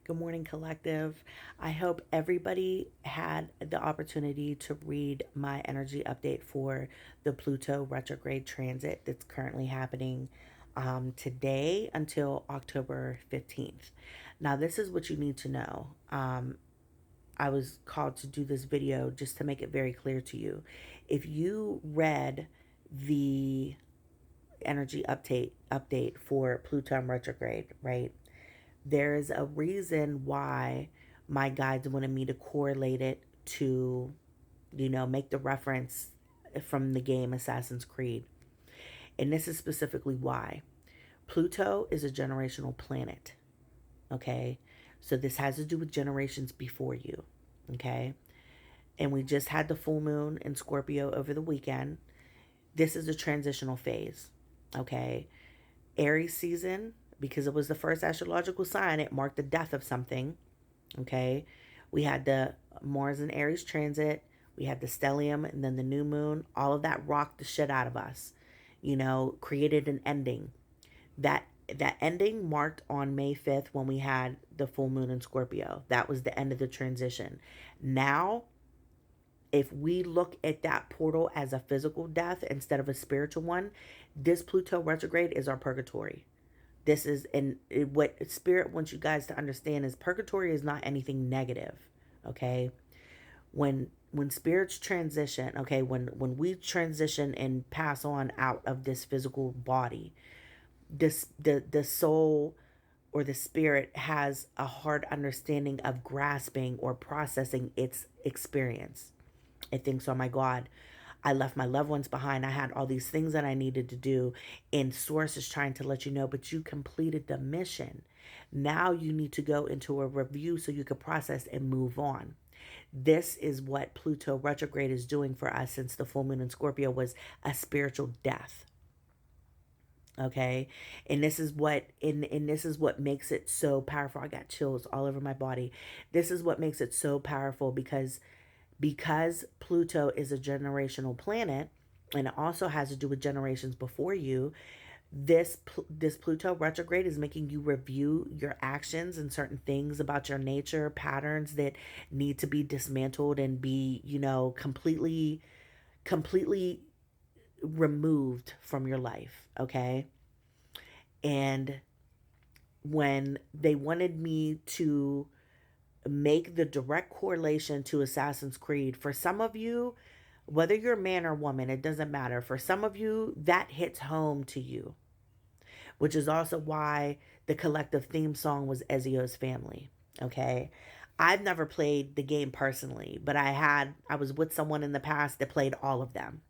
Good morning, collective. I hope everybody had the opportunity to read my energy update for the Pluto retrograde transit that's currently happening today until October 15th. Now, this is what you need to know. I was called to do this video just to make it very clear to you. If you read the energy update for Pluto retrograde, right? There is a reason why my guides wanted me to correlate it to, make the reference from the game Assassin's Creed. And this is specifically why. Pluto is a generational planet, okay? So this has to do with generations before you, okay? And we just had the full moon in Scorpio over the weekend. This is a transitional phase, okay? Aries season, because it was the first astrological sign, it marked the death of something. Okay. We had the Mars and Aries transit, we had the stellium, and then the new moon. All of that rocked the shit out of us, created an ending. That ending marked on May 5th when we had the full moon in Scorpio. That was the end of the transition. Now, if we look at that portal as a physical death instead of a spiritual one, this Pluto retrograde is our purgatory. This is, and what spirit wants you guys to understand is purgatory is not anything negative. Okay. When spirits transition, okay, when we transition and pass on out of this physical body, the soul or the spirit has a hard understanding of grasping or processing its experience. It thinks, oh my God, I left my loved ones behind. I had all these things that I needed to do. And Source is trying to let you know, but you completed the mission. Now you need to go into a review so you can process and move on. This is what Pluto retrograde is doing for us since the full moon in Scorpio was a spiritual death. Okay. And this is what makes it so powerful. I got chills all over my body. This is what makes it so powerful because Pluto is a generational planet and it also has to do with generations before you. This Pluto retrograde is making you review your actions and certain things about your nature, patterns that need to be dismantled and be, completely removed from your life, okay? And when they wanted me to make the direct correlation to Assassin's Creed, for some of you, whether you're a man or woman, it doesn't matter. For some of you, that hits home to you, which is also why the collective theme song was Ezio's Family. Okay. I've never played the game personally, but I was with someone in the past that played all of them.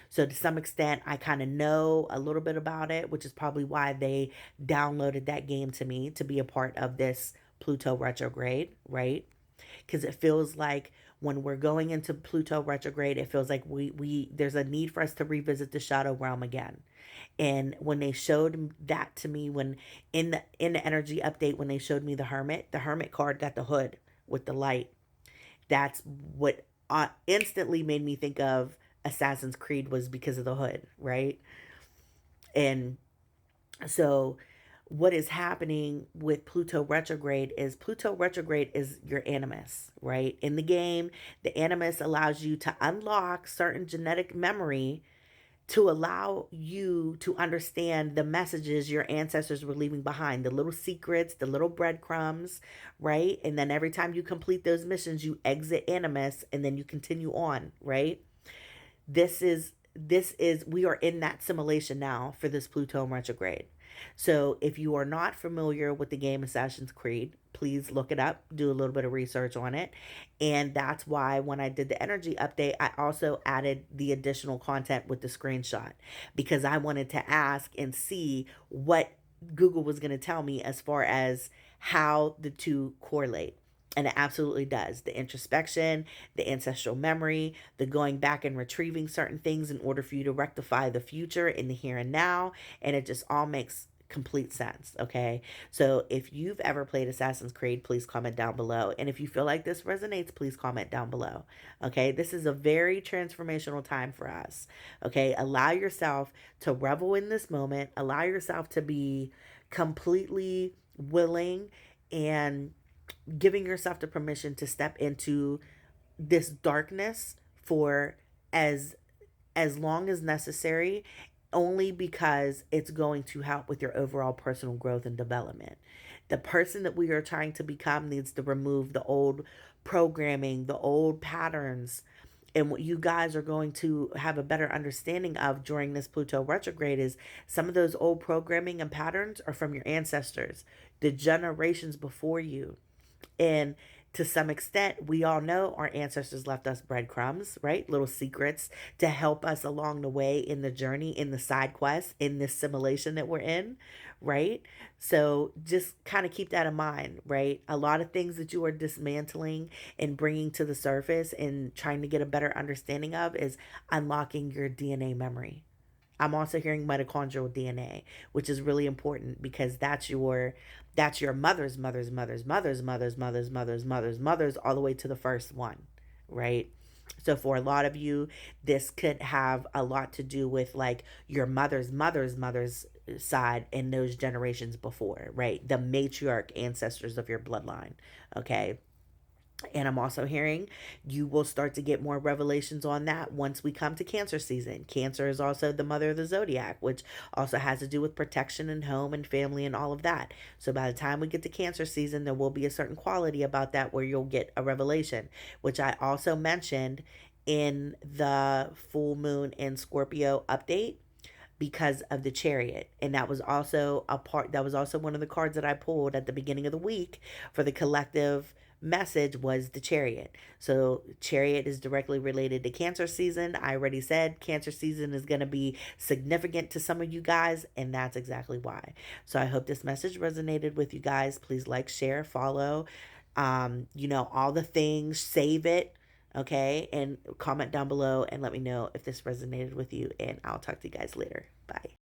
So to some extent, I kind of know a little bit about it, which is probably why they downloaded that game to me to be a part of this Pluto retrograde, right? Because it feels like when we're going into Pluto retrograde, it feels like we there's a need for us to revisit the shadow realm again. And when they showed that to me, when in the energy update, when they showed me the hermit card got the hood with the light. That's what instantly made me think of Assassin's Creed was because of the hood, right? And so what is happening with Pluto retrograde is your animus, right? In the game, the animus allows you to unlock certain genetic memory to allow you to understand the messages your ancestors were leaving behind, the little secrets, the little breadcrumbs, right? And then every time you complete those missions, you exit animus and then you continue on, right? This is we are in that simulation now for this Pluto retrograde. So if you are not familiar with the game Assassin's Creed, please look it up, do a little bit of research on it. And that's why when I did the energy update, I also added the additional content with the screenshot because I wanted to ask and see what Google was going to tell me as far as how the two correlate. And it absolutely does. The introspection, the ancestral memory, the going back and retrieving certain things in order for you to rectify the future in the here and now. And it just all makes complete sense. Okay. So if you've ever played Assassin's Creed, please comment down below. And if you feel like this resonates, please comment down below. Okay. This is a very transformational time for us. Okay. Allow yourself to revel in this moment. Allow yourself to be completely willing and giving yourself the permission to step into this darkness for as long as necessary, only because it's going to help with your overall personal growth and development. The person that we are trying to become needs to remove the old programming, the old patterns. And what you guys are going to have a better understanding of during this Pluto retrograde is some of those old programming and patterns are from your ancestors, the generations before you. And to some extent, we all know our ancestors left us breadcrumbs, right? Little secrets to help us along the way in the journey, in the side quest, in this simulation that we're in, right? So just kind of keep that in mind, right? A lot of things that you are dismantling and bringing to the surface and trying to get a better understanding of is unlocking your DNA memory. I'm also hearing mitochondrial DNA, which is really important because that's your mother's all the way to the first one, right? So for a lot of you, this could have a lot to do with like your mother's side in those generations before, right? The matriarch ancestors of your bloodline, okay? And I'm also hearing you will start to get more revelations on that once we come to Cancer season. Cancer is also the mother of the zodiac, which also has to do with protection and home and family and all of that. So by the time we get to Cancer season, there will be a certain quality about that where you'll get a revelation, which I also mentioned in the full moon in Scorpio update because of the chariot. And that was also one of the cards that I pulled at the beginning of the week for the collective message was the chariot. So chariot is directly related to Cancer season. I already said Cancer season is going to be significant to some of you guys, and that's exactly why. So I hope this message resonated with you guys. Please like, share, follow, all the things, save it. Okay, and comment down below and let me know if this resonated with you, and I'll talk to you guys later. Bye.